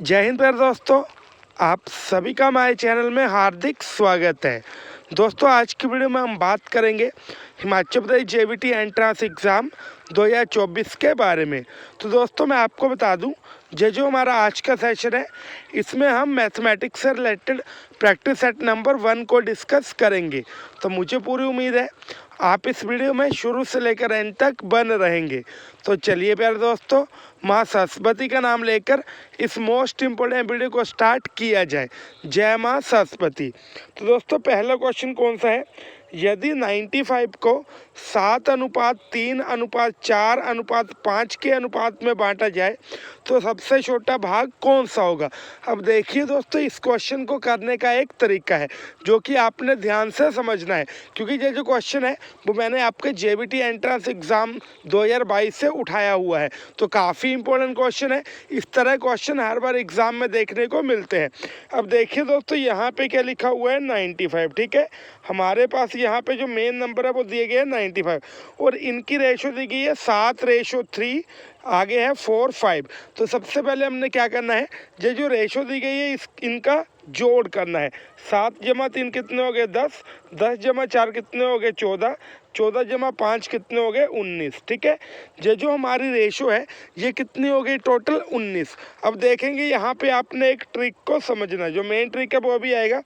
जय हिंद प्यारे दोस्तों, आप सभी का हमारे चैनल में हार्दिक स्वागत है। दोस्तों, आज की वीडियो में हम बात करेंगे Himachal Pradesh JBT entrance exam 2024 के बारे में। तो दोस्तों, मैं आपको बता दूं, जो हमारा आज का सेशन है, इसमें हम मैथमेटिक्स से रिलेटेड प्रैक्टिस सेट नंबर 1 को डिस्कस करेंगे। तो मुझे पूरी उम्मीद है आप इस वीडियो में शुरू से लेकर एंड तक बन रहेंगे। तो चलिए प्यारे दोस्तों, माँ सरस्वती का नाम लेकर इस मोस्ट इम्पोर्टेंट वीडियो को स्टार्ट किया जाए। जय माँ सरस्वती। तो दोस्तों, पहला क्वेश्चन कौन सा है? यदि 95 को 7:3:4:5 के अनुपात में बांटा जाए तो सबसे छोटा भाग कौन सा होगा? अब देखिए दोस्तों, इस क्वेश्चन को करने का एक तरीका है जो कि आपने ध्यान से समझना है, क्योंकि ये जो क्वेश्चन है वो मैंने आपके जेबीटी एंट्रेंस एग्ज़ाम 2022 से उठाया हुआ है। तो काफ़ी इंपॉर्टेंट क्वेश्चन है। इस तरह क्वेश्चन हर बार एग्ज़ाम में देखने को मिलते हैं। अब देखिए दोस्तों, यहाँ पे क्या लिखा हुआ है? 95। ठीक है, हमारे पास यहाँ पे जो मेन नंबर है वो दिए गए हैं 95 और इनकी रेशो दी गई है 7:3, आगे है 4:5। तो सबसे पहले हमने क्या करना है, जो रेशो दी गई है इनका जोड़ करना है। 7+3 कितने हो गए? 10। 10+4 कितने हो गए? 14। 14+5 कितने हो गए? 19। ठीक है, जो हमारी रेशो है ये कितनी हो गई? टोटल 19। अब देखेंगे यहाँ पे आपने एक ट्रिक को समझना है, जो मेन ट्रिक है वो भी आएगा।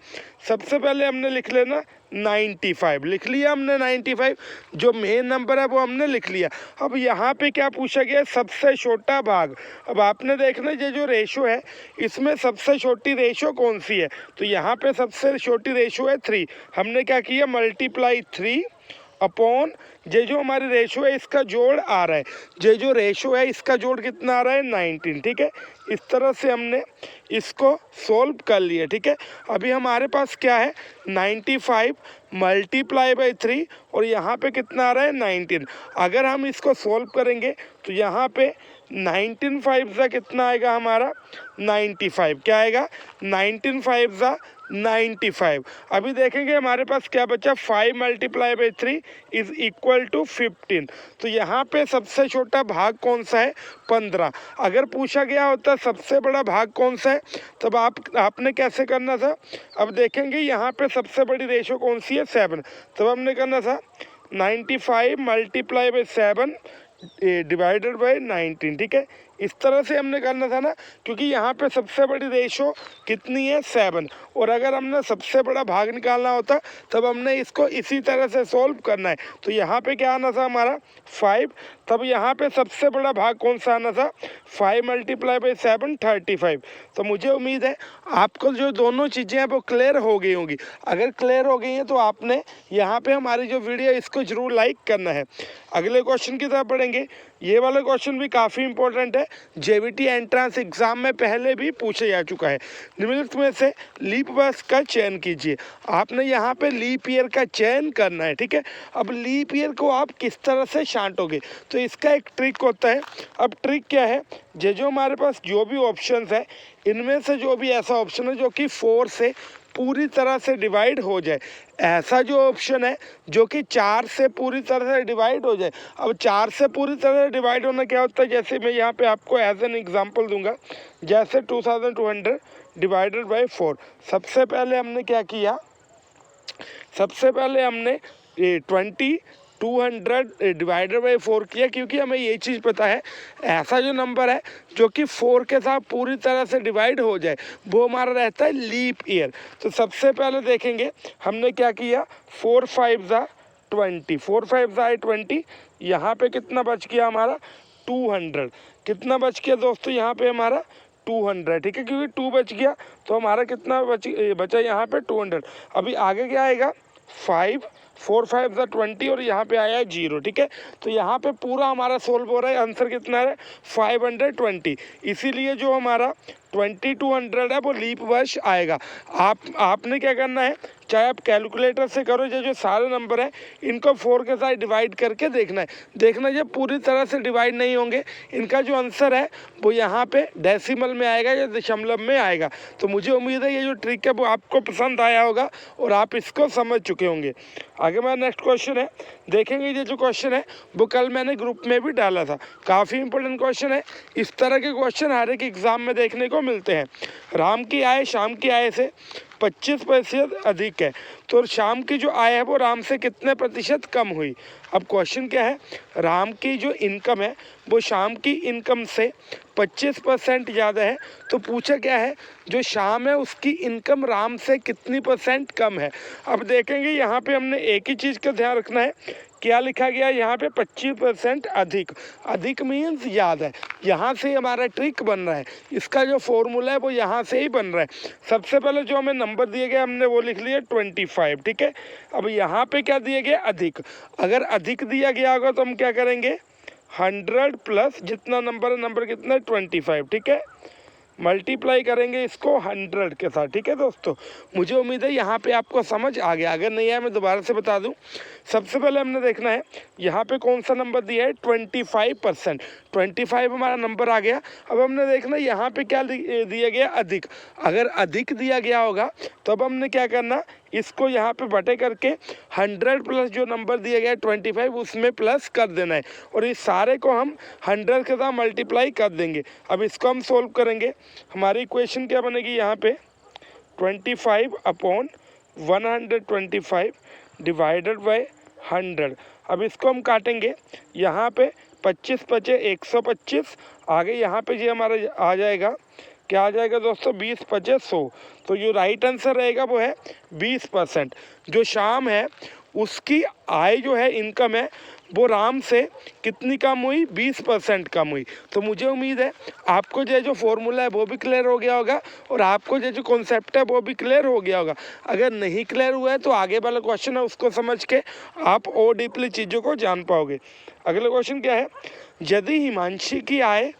सबसे पहले हमने लिख लेना 95, लिख लिया हमने 95, जो मेन नंबर है वो हमने लिख लिया। अब यहाँ पे क्या पूछा गया? सबसे छोटा भाग। अब आपने देखना ये जो रेशो है इसमें सबसे छोटी रेशो कौन सी है? तो यहाँ पे सबसे छोटी रेशो है 3। हमने क्या किया? मल्टीप्लाई 3 अपॉन जो हमारी रेशो है इसका जोड़ आ रहा है। जो रेशो है इसका जोड़ कितना आ रहा है? 19। ठीक है, इस तरह से हमने इसको सोल्व कर लिया। ठीक है, अभी हमारे पास क्या है? 95 मल्टीप्लाई बाई 3 और यहाँ पे कितना आ रहा है? 19। अगर हम इसको सोल्व करेंगे तो यहाँ पे 19 5 ज़ा कितना आएगा हमारा? 95। क्या आएगा? 19 5 ज़ा 95। अभी देखेंगे हमारे पास क्या बचा? 5 multiply by 3 is equal to 15। तो यहाँ पे सबसे छोटा भाग कौन सा है? 15। अगर पूछा गया होता सबसे बड़ा भाग कौन सा है, तब आपने कैसे करना था? अब देखेंगे यहाँ पे सबसे बड़ी रेशो कौन सी है? 7। तब हमने करना था 95 मल्टीप्लाई बाई 7 डिवाइडेड बाई 19। ठीक है, इस तरह से हमने करना था ना, क्योंकि यहाँ पे सबसे बड़ी रेशो कितनी है? 7। और अगर हमने सबसे बड़ा भाग निकालना होता तब हमने इसको इसी तरह से सोल्व करना है। तो यहाँ पे क्या आना था हमारा? 5। तब यहाँ पे सबसे बड़ा भाग कौन सा आना था? 5 मल्टीप्लाई बाई 7 35। तो मुझे उम्मीद है आपको जो दोनों चीज़ें हैं वो क्लियर हो गई होंगी। अगर क्लियर हो गई हैं तो आपने यहाँ पे हमारी जो वीडियो है इसको ज़रूर लाइक करना है। अगले क्वेश्चन की तरफ बढ़ेंगे। ये वाला क्वेश्चन भी काफ़ी इंपॉर्टेंट है, जेबीटी एंट्रेंस एग्जाम में पहले भी पूछा जा चुका है। निम्नलिखित में से लीप वर्ष का चयन कीजिए। आपने यहाँ पे लीप ईयर का चयन करना है। ठीक है, अब लीप ईयर को आप किस तरह से छांटोगे? तो इसका एक ट्रिक होता है। अब ट्रिक क्या है? जो हमारे पास जो भी ऑप्शंस है इनमें से जो भी ऐसा ऑप्शन है जो कि 4 से पूरी तरह से डिवाइड हो जाए, ऐसा जो ऑप्शन है जो कि 4 से पूरी तरह से डिवाइड हो जाए। अब 4 से पूरी तरह से डिवाइड होना क्या होता है? जैसे मैं यहाँ पे आपको एज एन एग्जांपल दूंगा, जैसे 2200 डिवाइडेड बाय 4। सबसे पहले हमने क्या किया? सबसे पहले हमने 200 डिवाइडेड बाई 4 किया, क्योंकि हमें ये चीज़ पता है ऐसा जो नंबर है जो कि 4 के साथ पूरी तरह से डिवाइड हो जाए वो हमारा रहता है लीप ईयर। तो सबसे पहले देखेंगे हमने क्या किया? 4 5 ज़ा 20, 4 5 ज़ा 20। यहाँ पे कितना बच गया हमारा? 200। कितना बच गया दोस्तों यहाँ पे हमारा? 200। ठीक है, क्योंकि 2 बच गया तो हमारा कितना बचा यहाँ पे? 200। अभी आगे क्या आएगा? 5 4 5 ज़ा 20 और यहाँ पे आया है 0। ठीक है, तो यहाँ पे पूरा हमारा सोल्व हो रहा है। आंसर कितना है? 520। इसीलिए जो हमारा 2200 है वो लीप वर्ष आएगा। आपने क्या करना है चाहे आप कैलकुलेटर से करो, जो सारे नंबर है इनको 4 के साथ डिवाइड करके देखना है। देखना जब पूरी तरह से डिवाइड नहीं होंगे, इनका जो आंसर है वो यहाँ पे डेसिमल में आएगा या दशमलव में आएगा। तो मुझे उम्मीद है ये जो ट्रिक है वो आपको पसंद आया होगा और आप इसको समझ चुके होंगे। आगे मेरा नेक्स्ट क्वेश्चन है, देखेंगे ये जो क्वेश्चन है वो कल मैंने ग्रुप में भी डाला था, काफ़ी इंपॉर्टेंट क्वेश्चन है। इस तरह के क्वेश्चन हर एक एग्जाम में देखने को मिलते हैं। राम की आय शाम की आय से 25% अधिक है, तो शाम की जो आय है वो राम से कितने प्रतिशत कम हुई। अब क्वेश्चन क्या है, राम की जो इनकम है वो शाम की इनकम से 25% ज़्यादा है। तो पूछा क्या है, जो शाम है उसकी इनकम राम से कितनी % कम है। अब देखेंगे यहाँ पे हमने एक ही चीज़ का ध्यान रखना है, क्या लिखा गया यहाँ पे 25% अधिक। अधिक मीन्स ज़्यादा है, यहाँ से हमारा ट्रिक बन रहा है। इसका जो फॉर्मूला है वो यहाँ से ही बन रहा है। सबसे पहले जो हमें नंबर दिए गए हमने वो लिख लिया 25, ठीक है। अब यहाँ पे क्या दिए गया, अधिक। अगर अधिक दिया गया होगा तो हम क्या करेंगे, 100 प्लस जितना नंबर है, नंबर कितना है 25, ठीक है, मल्टीप्लाई करेंगे इसको 100 के साथ, ठीक है दोस्तों। मुझे उम्मीद है यहाँ पे आपको समझ आ गया। अगर नहीं आया मैं दोबारा से बता दूँ। सबसे पहले हमने देखना है यहाँ पे कौन सा नंबर दिया है, 25%। 25 हमारा नंबर आ गया। अब हमने देखना है यहाँ पे क्या दिया गया, अधिक। अगर अधिक दिया गया होगा तो अब हमने क्या करना, इसको यहाँ पे बटे करके 100 प्लस जो नंबर दिया गया है 25 उसमें प्लस कर देना है और इस सारे को हम 100 के साथ मल्टीप्लाई कर देंगे। अब इसको हम सोल्व करेंगे। हमारी इक्वेशन क्या बनेगी यहाँ पे, 25/125 डिवाइडेड बाय 100। अब इसको हम काटेंगे, यहाँ पे 25 पचे 125, आगे यहाँ पे जी हमारा आ जाएगा, क्या आ जाएगा दोस्तों, 20 पचे 100। तो जो राइट आंसर रहेगा वो है 20%। जो शाम है उसकी आय जो है, इनकम है, वो राम से कितनी कम हुई, 20% कम हुई। तो मुझे उम्मीद है आपको जो फॉर्मूला है वो भी क्लियर हो गया होगा और आपको जो कॉन्सेप्ट है वो भी क्लियर हो गया होगा। अगर नहीं क्लियर हुआ है तो आगे वाला क्वेश्चन है उसको समझ के आप और डीपली चीज़ों को जान पाओगे। अगला क्वेश्चन क्या है, यदि हिमांशी की आय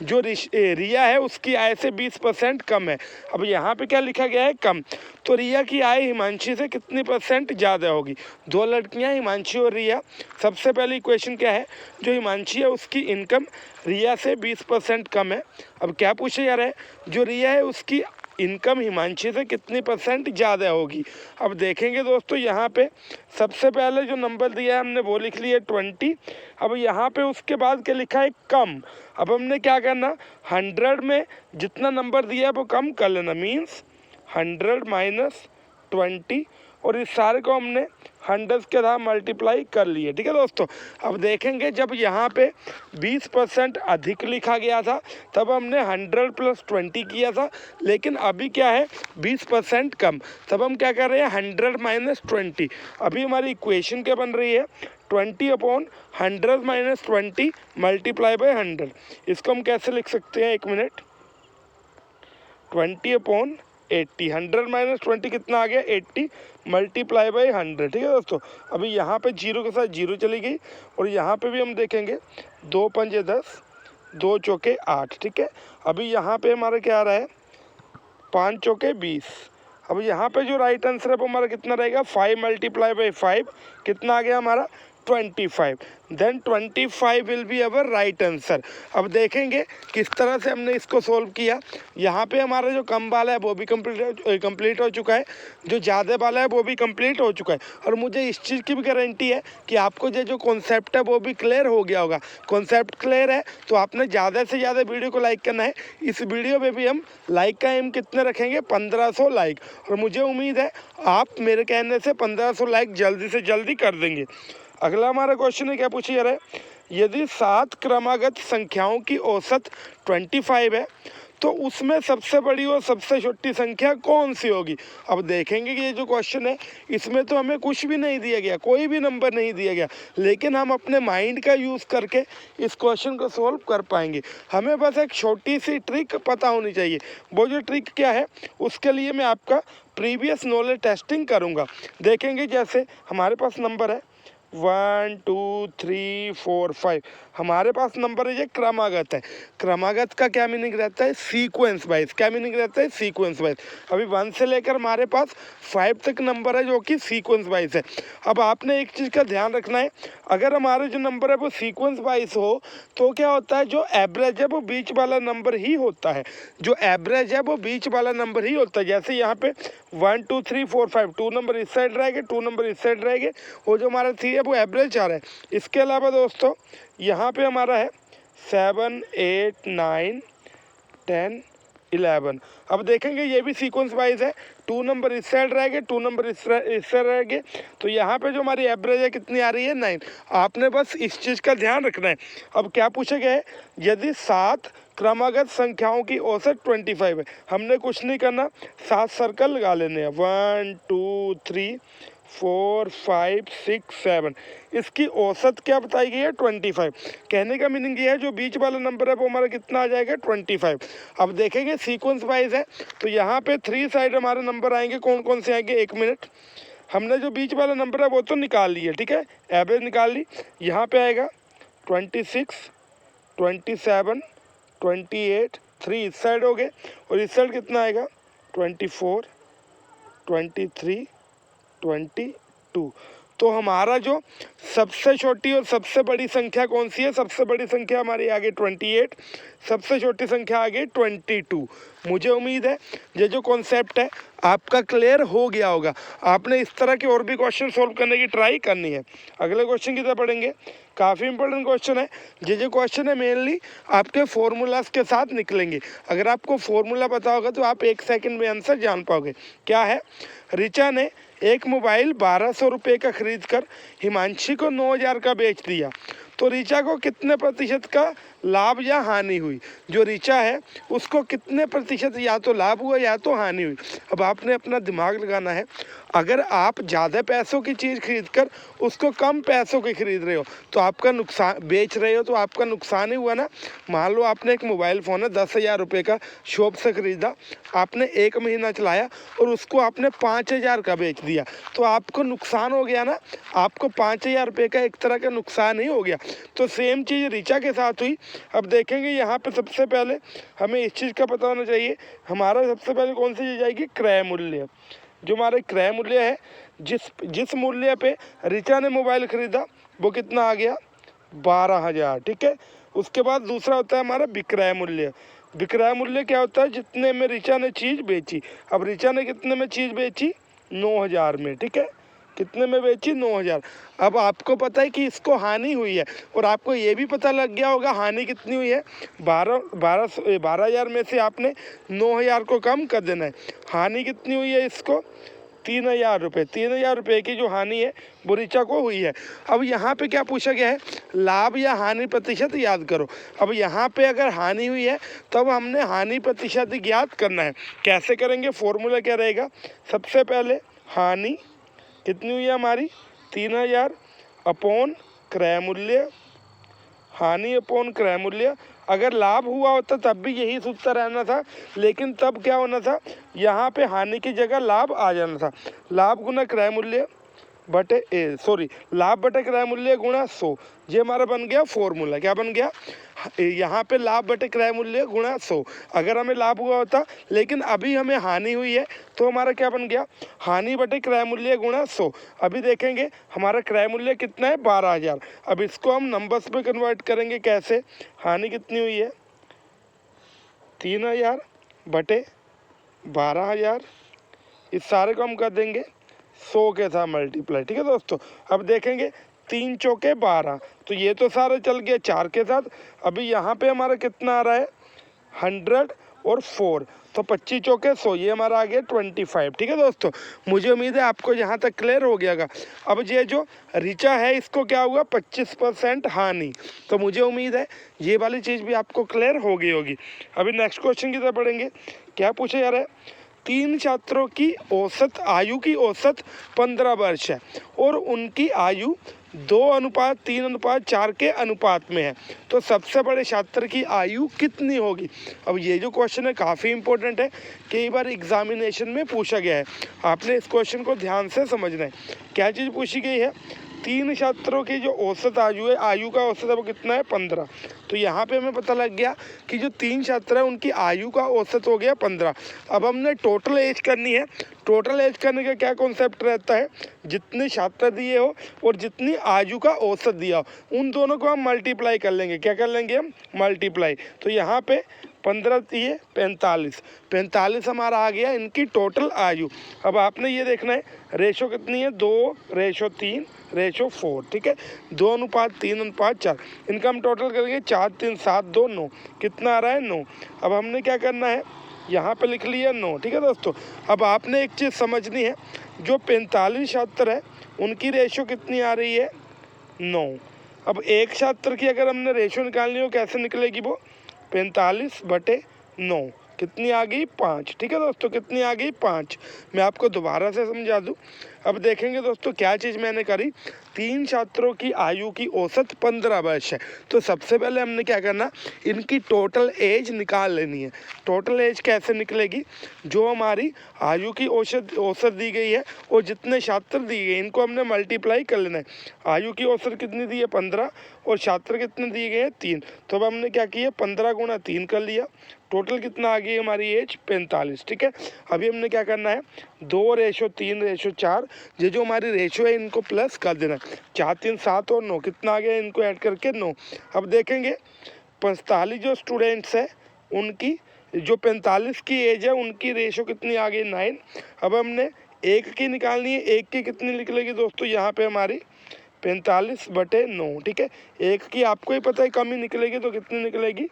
जो रिया है उसकी आय से 20% कम है। अब यहाँ पे क्या लिखा गया है, कम। तो रिया की आय हिमांशी से कितनी % ज़्यादा होगी। दो लड़कियाँ हिमांशी और रिया। सबसे पहले इक्वेशन क्या है, जो हिमांशी है उसकी इनकम रिया से 20% कम है। अब क्या पूछा जा रहा है, जो रिया है उसकी इनकम हिमांशी से कितनी % ज़्यादा होगी। अब देखेंगे दोस्तों, यहाँ पे सबसे पहले जो नंबर दिया है हमने वो लिख लिया 20। अब यहाँ पे उसके बाद क्या लिखा है, कम। अब हमने क्या करना, 100 में जितना नंबर दिया है वो कम कर लेना, मीन्स 100 माइनस 20, और इस सारे को हमने 100 के साथ मल्टीप्लाई कर लिए, ठीक है दोस्तों। अब देखेंगे जब यहाँ पे 20% अधिक लिखा गया था तब हमने 100 प्लस 20 किया था, लेकिन अभी क्या है 20% कम, तब हम क्या कर रहे हैं 100 माइनस 20। अभी हमारी इक्वेशन क्या बन रही है, 20/100 माइनस 20 मल्टीप्लाई बाय 100। इसको हम कैसे लिख सकते हैं, 1 मिनट, 20/80, 100 माइनस 20 कितना आ गया, 80 मल्टीप्लाई बाई 100, ठीक है दोस्तों। अभी यहाँ पे जीरो के साथ जीरो चली गई और यहाँ पे भी हम देखेंगे 2 पंजे 10, 2 चौके 8, ठीक है। अभी यहाँ पे हमारा क्या आ रहा है, 5 चौके 20। अब यहाँ पे जो राइट आंसर है वो हमारा कितना रहेगा, 5 मल्टीप्लाई बाई 5 कितना आ गया हमारा, 25। Then 25 will be our right answer. अब देखेंगे किस तरह से हमने इसको सोल्व किया। यहाँ पे हमारा जो कम वाला है वो भी कंप्लीट हो चुका है, जो ज़्यादा वाला है वो भी कंप्लीट हो चुका है, और मुझे इस चीज़ की भी गारंटी है कि आपको जो कॉन्सेप्ट है वो भी क्लियर हो गया होगा। कॉन्सेप्ट क्लियर है तो आपने ज़्यादा से ज़्यादा वीडियो को लाइक करना है। इस वीडियो में भी हम लाइक का एम कितने रखेंगे, 1500 लाइक, और मुझे उम्मीद है आप मेरे कहने से 1500 लाइक जल्दी से जल्दी कर देंगे। अगला हमारा क्वेश्चन है, क्या पूछा जा रहा है, यदि 7 क्रमागत संख्याओं की औसत 25 है तो उसमें सबसे बड़ी और सबसे छोटी संख्या कौन सी होगी। अब देखेंगे कि ये जो क्वेश्चन है इसमें तो हमें कुछ भी नहीं दिया गया, कोई भी नंबर नहीं दिया गया, लेकिन हम अपने माइंड का यूज़ करके इस क्वेश्चन को सोल्व कर पाएंगे। हमें बस एक छोटी सी ट्रिक पता होनी चाहिए। वो जो ट्रिक क्या है, उसके लिए मैं आपका प्रीवियस नॉलेज टेस्टिंग करूँगा। देखेंगे जैसे हमारे पास नंबर है 1 2 3 4 5। हमारे पास नंबर है ये क्रमागत है। क्रमागत का क्या मीनिंग रहता है? Sequence wise. क्या मीनिंग रहता है? Sequence wise. अभी 1 से लेकर हमारे पास 5 तक नंबर है जो कि सीक्वेंस वाइज है। अब आपने एक चीज़ का ध्यान रखना है, अगर हमारे जो नंबर है वो सीक्वेंस वाइज हो तो क्या होता है, जो एवरेज है वो बीच वाला नंबर ही होता है। जो एवरेज है वो बीच वाला नंबर ही होता है। जैसे यहाँ पे 1 2 3 4 5, 2 नंबर इस साइड रहेंगे, 2 नंबर इस साइड रहेंगे, वो जो हमारा 3 है वो एवरेज आ रहा है। इसके अलावा दोस्तों यहाँ पे हमारा है 7 8 9 10 11। अब देखेंगे ये भी सीक्वेंस वाइज है, 2 नंबर इस साइड रहेंगे, 2 नंबर इस साइड रहेंगे, तो यहाँ पे जो हमारी एवरेज है कितनी आ रही है? 9। आपने बस इस चीज़ का ध्यान रखना है। अब क्या पूछा गया है, यदि 7 क्रमागत संख्याओं की औसत 25 है, हमने कुछ नहीं करना, 7 सर्कल लगा लेने हैं, 1 2 3 4 5 6 7। इसकी औसत क्या बताई गई है? 25। कहने का मीनिंग ये है जो बीच वाला नंबर है वो हमारा कितना आ जाएगा? 25। अब देखेंगे सीक्वेंस वाइज है तो यहाँ पे 3 साइड हमारे नंबर आएंगे, कौन कौन से आएंगे? 1 मिनट, हमने जो बीच वाला नंबर है वो तो निकाल लिया, ठीक है, एवरेज निकाल ली। यहाँ पे आएगा 26 27 28, 3 इस साइड हो गए, और इस साइड कितना आएगा? 24 23 22। तो हमारा जो सबसे छोटी और सबसे बड़ी संख्या कौन सी है? सबसे बड़ी संख्या हमारी आ गई 28, सबसे छोटी संख्या आ गई 22। मुझे उम्मीद है ये जो कॉन्सेप्ट है आपका क्लियर हो गया होगा। आपने इस तरह के और भी क्वेश्चन सॉल्व करने की ट्राई करनी है। अगले क्वेश्चन की तरफ पढ़ेंगे, काफ़ी इंपॉर्टेंट क्वेश्चन है। ये जो क्वेश्चन है मेनली आपके फॉर्मूलाज के साथ निकलेंगे। अगर आपको फॉर्मूला पता होगा तो आप 1 सेकंड में आंसर जान पाओगे। क्या है? रिचा ने एक मोबाइल 1200 रुपये का खरीद कर हिमांशी को 9000 का बेच दिया, तो रिचा को कितने प्रतिशत का लाभ या हानि हुई? जो रिचा है उसको कितने प्रतिशत या तो लाभ हुआ या तो हानि हुई। अब आपने अपना दिमाग लगाना है। अगर आप ज़्यादा पैसों की चीज़ खरीद कर उसको कम पैसों की खरीद रहे हो तो आपका नुकसान, बेच रहे हो तो आपका नुकसान ही हुआ ना। मान लो आपने एक मोबाइल फ़ोन है 10,000 रुपये का शॉप से ख़रीदा, आपने 1 महीना चलाया और उसको आपने 5,000 का बेच दिया, तो आपको नुकसान हो गया ना। आपको 5,000 रुपये का एक तरह का नुकसान ही हो गया। तो सेम चीज़ रिचा के साथ हुई। अब देखेंगे यहाँ पे सबसे पहले हमें इस चीज़ का पता होना चाहिए, हमारा सबसे पहले कौन सी चीज़ आएगी? क्रय मूल्य। जो हमारा क्रय मूल्य है, जिस मूल्य पे रिचा ने मोबाइल खरीदा वो कितना आ गया? 12,000, ठीक है। उसके बाद दूसरा होता है हमारा विक्रय मूल्य। विक्रय मूल्य क्या होता है? जितने में रिचा ने चीज़ बेची। अब रिचा ने कितने में चीज़ बेची? 9,000 में, ठीक है। कितने में बेची? 9,000। अब आपको पता है कि इसको हानि हुई है, और आपको ये भी पता लग गया होगा हानि कितनी हुई है। 12,000 में से आपने 9,000 को कम कर देना है। हानि कितनी हुई है इसको? 3,000 रुपये। 3,000 रुपये की जो हानि है वो रिचा को हुई है। अब यहाँ पे क्या पूछा गया है? लाभ या हानि प्रतिशत याद करो। अब यहाँ पे अगर हानि हुई है तब हमने हानि प्रतिशत ज्ञात करना है। कैसे करेंगे? फॉर्मूला क्या रहेगा? सबसे पहले हानि कितनी हुई है हमारी? 3,000 अपॉन क्रय मूल्य, हानि अपॉन क्रय मूल्य। अगर लाभ हुआ होता तब भी यही सूत्र रहना था, लेकिन तब क्या होना था? यहाँ पे हानि की जगह लाभ आ जाना था। लाभ गुना क्रय मूल्य लाभ बटे क्रय मूल्य गुणा 100। ये हमारा बन गया फॉर्मूला। क्या बन गया? यहाँ पे लाभ बटे क्रय मूल्य गुणा 100। अगर हमें लाभ हुआ होता लेकिन अभी हमें हानि हुई है तो हमारा क्या बन गया? हानि बटे क्रय मूल्य गुणा 100। अभी देखेंगे हमारा क्रय मूल्य कितना है? 12,000। अब इसको हम नंबर्स में कन्वर्ट करेंगे। कैसे? हानि कितनी हुई है? 3,000 बटे 12,000। इस सारे को हम कर देंगे 100 के साथ मल्टीप्लाई, ठीक है दोस्तों। अब देखेंगे 3 चौके 12, तो ये तो सारा चल गया 4 के साथ। अभी यहाँ पे हमारा कितना आ रहा है? 100 और 4, तो 25 चौके 100, ये हमारा आ गया 25, ठीक है दोस्तों। मुझे उम्मीद है आपको यहाँ तक क्लियर हो गया। अब ये जो रिचा है इसको क्या हुआ? 25% हानि। तो मुझे उम्मीद है ये वाली चीज़ भी आपको क्लियर हो गई होगी। अभी नेक्स्ट क्वेश्चन की तरफ पढ़ेंगे। क्या पूछा जा रहा है? 3 छात्रों की औसत आयु 15 वर्ष है और उनकी आयु 2:3:4 के अनुपात में है, तो सबसे बड़े छात्र की आयु कितनी होगी? अब ये जो क्वेश्चन है काफ़ी इंपॉर्टेंट है, कई बार एग्जामिनेशन में पूछा गया है। आपने इस क्वेश्चन को ध्यान से समझना है। क्या चीज़ पूछी गई है? 3 छात्रों की जो औसत आयु है, आयु का औसत है वो कितना है 15। तो यहाँ पे हमें पता लग गया कि जो 3 छात्र हैं उनकी आयु का औसत हो गया 15। अब हमने टोटल एज करनी है। टोटल एज करने का क्या कॉन्सेप्ट रहता है, जितने छात्र दिए हो और जितनी आयु का औसत दिया हो उन दोनों को हम मल्टीप्लाई कर लेंगे। क्या कर लेंगे हम, मल्टीप्लाई। तो यहाँ पे 15 दिए 45 हमारा आ गया इनकी टोटल आयु। अब आपने ये देखना है रेशो कितनी है, 2:3:4, ठीक है, 2:3:4। इनका हम टोटल करेंगे 4 3 7 2 9, कितना आ रहा है 9। अब हमने क्या करना है, यहाँ पे लिख लिया 9, ठीक है दोस्तों। अब आपने एक चीज़ समझनी है, जो 45 छात्र है उनकी रेशो कितनी आ रही है 9। अब एक छात्र की अगर हमने रेशो निकालनी हो कैसे निकलेगी वो, 45/9, कितनी आ गई 5, ठीक है दोस्तों, कितनी आ गई 5। मैं आपको दोबारा से समझा दूं। अब देखेंगे दोस्तों क्या चीज़ मैंने करी, 3 छात्रों की आयु की औसत 15 वर्ष है। तो सबसे पहले हमने क्या करना, इनकी टोटल एज निकाल लेनी है। टोटल एज कैसे निकलेगी, जो हमारी आयु की औसत दी गई है और जितने छात्र दिए गए इनको हमने मल्टीप्लाई कर लेना है। आयु की औसत कितनी दी है 15 और छात्र कितने दिए गए हैं 3। तो अब हमने क्या किया, 15 × 3 कर लिया। टोटल कितना आ गई हमारी एज 45, ठीक है। अभी हमने क्या करना है, 2:3:4, ये जो हमारी रेशो है इनको प्लस कर देना है। 4 3 7 और 9, कितना आ गया, इनको ऐड करके 9। अब देखेंगे 45 जो स्टूडेंट्स हैं उनकी जो 45 की एज है उनकी रेशो कितनी आ गई 9। अब हमने एक की निकालनी है, एक की कितनी निकलेगी दोस्तों, यहाँ पे हमारी 45/9, ठीक है। एक की आपको ही पता है कम ही निकलेगी, तो कितनी निकलेगी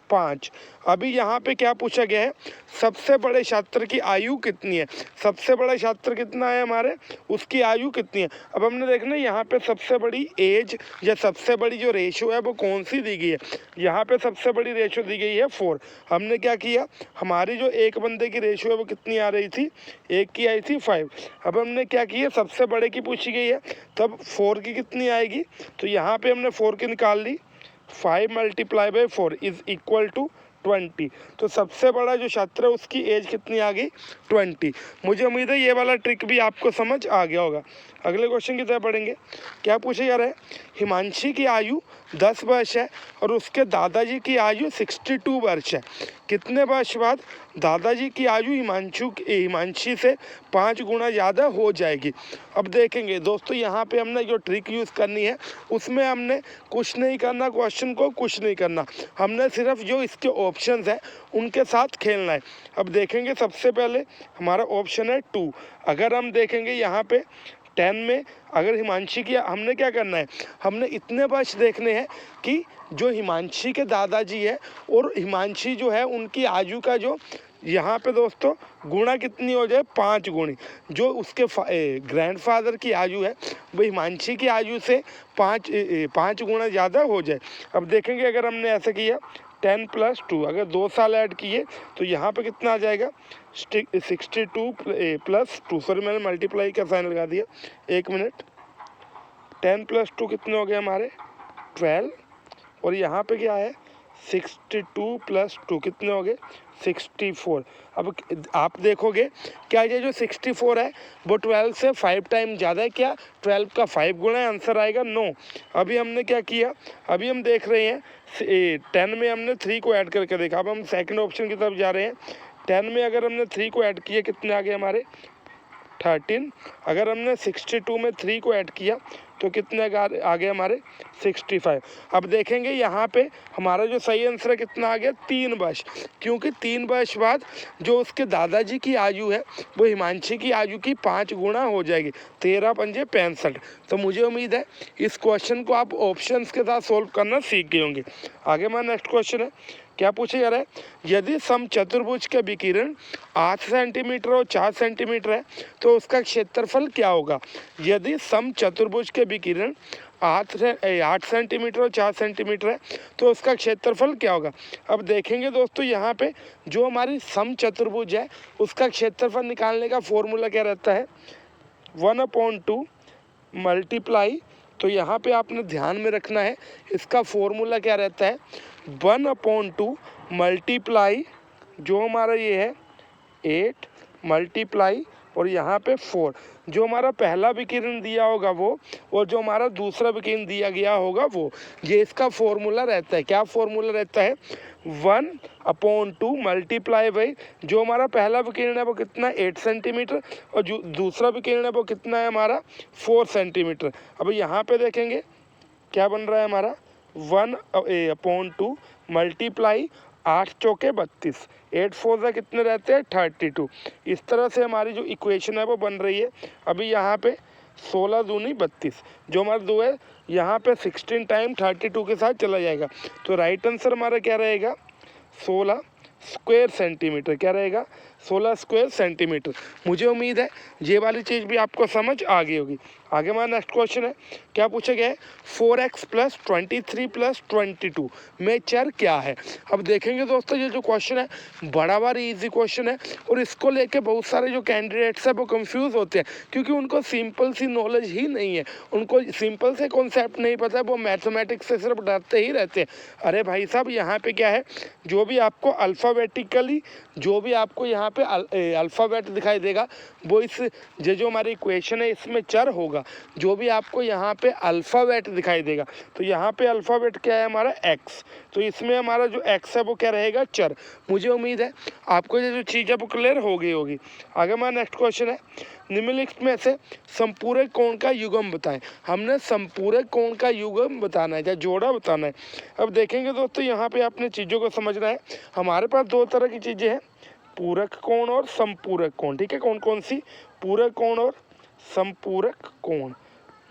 5। अभी यहाँ पे क्या पूछा गया है, सबसे बड़े छात्र की आयु कितनी है। सबसे बड़ा छात्र कितना है हमारे, उसकी आयु कितनी है। अब हमने देखना है यहाँ पे सबसे बड़ी एज या सबसे बड़ी जो रेशो है वो कौन सी दी गई है। यहाँ पे सबसे बड़ी रेशो दी गई है 4। हमने क्या किया, हमारी जो एक बंदे की रेशो है वो कितनी आ रही थी, एक की आई थी 5। अब हमने क्या किया, सबसे बड़े की पूछी गई है, तब 4 की कितनी आएगी, तो यहाँ पे हमने 4 की निकाल ली। 5 × 4 इज इक्वल टू 20। तो सबसे बड़ा जो छात्र है उसकी एज कितनी आ गई 20। मुझे उम्मीद है ये वाला ट्रिक भी आपको समझ आ गया होगा। अगले क्वेश्चन की तरफ पढ़ेंगे। क्या पूछा जा रहा है, हिमांशी की आयु 10 वर्ष है और उसके दादाजी की आयु 62 वर्ष है। कितने वर्ष बाद दादाजी की आयु हिमांशी से 5 गुना ज़्यादा हो जाएगी। अब देखेंगे दोस्तों यहाँ पे हमने जो ट्रिक यूज़ करनी है उसमें हमने कुछ नहीं करना, क्वेश्चन को कुछ नहीं करना, हमने सिर्फ जो इसके ऑप्शंस है उनके साथ खेलना है। अब देखेंगे सबसे पहले हमारा ऑप्शन है 2। अगर हम देखेंगे यहाँ पे 10 में अगर हिमांशी की, हमने क्या करना है, हमने इतने वर्ष देखने हैं कि जो हिमांशी के दादाजी है और हिमांशी जो है उनकी आयु का जो यहाँ पे दोस्तों गुणा कितनी हो जाए 5 गुणी। जो उसके ग्रैंडफादर की आयु है वो हिमांशी की आयु से 5 गुना ज़्यादा हो जाए। अब देखेंगे अगर हमने ऐसा किया 10 + 2, अगर 2 साल ऐड किए तो यहाँ पे कितना आ जाएगा 62 + 2, सॉरी मैंने मल्टीप्लाई का साइन लगा दिया, 1 मिनट। 10 + 2 कितने हो गए हमारे 12, और यहाँ पे क्या है 62 + 2 कितने हो गए 64। अब आप देखोगे क्या ये जो 64 है वो 12 से 5 टाइम ज़्यादा है क्या, 12 का 5 गुना है, आंसर आएगा 9। अभी हमने क्या किया, अभी हम देख रहे हैं 10 में हमने 3 को ऐड करके देखा। अब हम सेकंड ऑप्शन की तरफ जा रहे हैं। 10 में अगर हमने 3 को ऐड किया कितने आ गए हमारे 13। अगर हमने 62 में 3 को ऐड किया तो कितने आ गए हमारे 65। अब देखेंगे यहाँ पे हमारा जो सही आंसर है कितना आ गया 3 वर्ष, क्योंकि 3 वर्ष बाद जो उसके दादाजी की आयु है वो हिमांशी की आयु की 5 गुना हो जाएगी। 13 × 5 = 65। तो मुझे उम्मीद है इस क्वेश्चन को आप ऑप्शंस के साथ सोल्व करना सीख गए होंगे। आगे हमारा नेक्स्ट क्वेश्चन है। क्या पूछा जा रहा है, यदि समचतुर्भुज के विकिरण 8 सेंटीमीटर और 4 सेंटीमीटर है तो उसका क्षेत्रफल क्या होगा। यदि समचतुर्भुज के विकिरण 8 सेंटीमीटर और 4 सेंटीमीटर है तो उसका क्षेत्रफल क्या होगा। अब देखेंगे दोस्तों यहाँ पे जो हमारी समचतुर्भुज है उसका क्षेत्रफल निकालने का फॉर्मूला क्या रहता है 1/2 मल्टीप्लाई, तो यहाँ पे आपने ध्यान में रखना है इसका फॉर्मूला क्या रहता है 1/2 मल्टीप्लाई जो हमारा ये है 8 मल्टीप्लाई और यहाँ पे 4। जो हमारा पहला विकिरण दिया होगा वो और जो हमारा दूसरा विकिरण दिया गया होगा वो, ये इसका फॉर्मूला रहता है। क्या फॉर्मूला रहता है? 1/2 मल्टीप्लाई बाई जो हमारा पहला विकिरण है वो कितना है 8 सेंटीमीटर और जो दूसरा विकिरण है वो कितना है हमारा 4 सेंटीमीटर। अब यहाँ पे देखेंगे क्या बन रहा है हमारा 1/2 मल्टीप्लाई 8 चौके 32, 8 4 कितने रहते हैं 32। इस तरह से हमारी जो इक्वेशन है वो बन रही है। अभी यहाँ पे 16 दूनी 32, जो हमारा 2 है यहाँ पे 16 टाइम 32 के साथ चला जाएगा। तो राइट आंसर हमारा क्या रहेगा 16 स्क्वायर सेंटीमीटर। क्या रहेगा 16 स्क्वायर सेंटीमीटर। मुझे उम्मीद है ये वाली चीज़ भी आपको समझ आ गई होगी। आगे हमारा नेक्स्ट क्वेश्चन है, क्या पूछा गया है 4x + 23 + 22 में चर क्या है। अब देखेंगे दोस्तों ये जो क्वेश्चन है बड़ा भारी इजी क्वेश्चन है और इसको लेके बहुत सारे जो कैंडिडेट्स हैं वो कंफ्यूज होते हैं क्योंकि उनको सिंपल सी नॉलेज ही नहीं है, उनको सिंपल से कॉन्सेप्ट नहीं पता है, वो मैथमेटिक्स से सिर्फ डरते ही रहते हैं। अरे भाई साहब यहाँ पे क्या है, जो भी आपको अल्फ़ाबेटिकली जो भी आपको यहाँ पे अल्फ़ाबेट दिखाई देगा वो इस जो हमारी इक्वेशन है इसमें चर होगा। जो भी आपको यहाँ पे अल्फ़ाबेट दिखाई देगा तो यहाँ पे अल्फ़ाबेट क्या है हमारा x, तो इसमें हमारा जो x है वो क्या रहेगा चर। मुझे उम्मीद है आपको ये जो चीज़ है वो क्लियर हो गई होगी। आगे हमारा नेक्स्ट क्वेश्चन है, निम्नलिखित में से संपूरक कोण का युग्म बताएं। हमने संपूरक कोण का युग्म बताना है या जोड़ा बताना है। अब देखेंगे दोस्तों यहाँ पे आपने चीज़ों को समझना है। हमारे पास दो तरह की चीज़ें हैं, पूरक कोण और संपूरक कोण। ठीक है, कौन कौन सी? पूरक कोण और संपूरक कोण।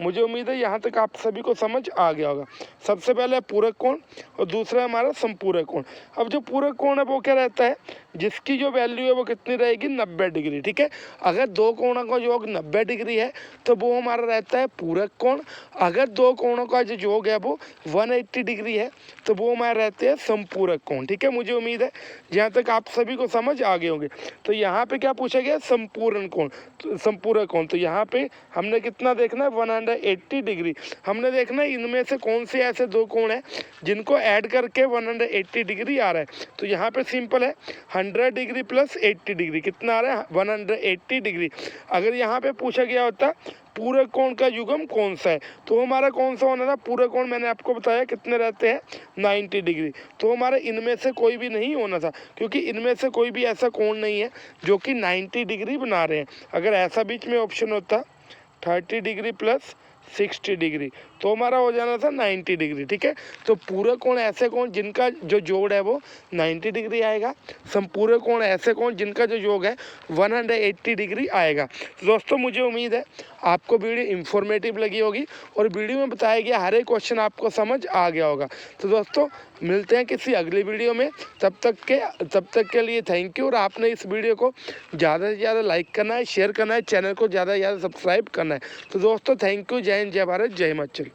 मुझे उम्मीद है यहाँ तक आप सभी को समझ आ गया होगा। सबसे पहले है पूरक कोण और दूसरा है हमारा संपूरक कोण। अब जो पूरक कोण है वो क्या रहता है, जिसकी जो वैल्यू है वो कितनी रहेगी 90 डिग्री। ठीक है, अगर दो कोणों का योग 90 डिग्री है तो वो हमारा रहता है पूरक कोण। अगर दो कोणों का जो योग है वो 180 डिग्री है तो वो हमारे रहते हैं संपूरक कोण। ठीक है, मुझे उम्मीद है यहाँ तक आप सभी को समझ आ गए होंगे। तो यहाँ पे क्या पूछा गया संपूर्ण कोण, संपूरक कोण। तो यहाँ पे हमने कितना देखना है 180 डिग्री। हमने देखना है इनमें से कौन से ऐसे दो कोण हैं जिनको ऐड करके 180 डिग्री आ रहा है। तो यहाँ पे सिंपल है 100 डिग्री + 80 डिग्री कितना आ रहा है 180 डिग्री। अगर यहाँ पे पूछा गया होता पूरक कोण का युग्म कौन सा है तो हमारा कौन सा होना था पूरक कोण, मैंने आपको बताया कितने रहते हैं 90 डिग्री। तो हमारा इनमें से कोई भी नहीं होना था क्योंकि इनमें से कोई भी ऐसा कोण नहीं है जो कि 90 डिग्री बना रहे हैं। अगर ऐसा बीच में ऑप्शन होता 30 डिग्री + 60 डिग्री तो हमारा हो जाना था 90 डिग्री। ठीक है, तो पूरक कोण ऐसे कोण जिनका जो जोड़ है वो 90 डिग्री आएगा, संपूरक कोण ऐसे कोण जिनका जो योग है 180 डिग्री आएगा। तो दोस्तों मुझे उम्मीद है आपको वीडियो इंफॉर्मेटिव लगी होगी और वीडियो में बताया गया हर एक क्वेश्चन आपको समझ आ गया होगा। तो दोस्तों मिलते हैं किसी अगली वीडियो में, तब तक के लिए थैंक यू। और आपने इस वीडियो को ज़्यादा से ज़्यादा लाइक करना है, शेयर करना है, चैनल को ज़्यादा से ज़्यादा सब्सक्राइब करना है। तो दोस्तों थैंक यू, जय हिंद, जय भारत, जय हिमाचल।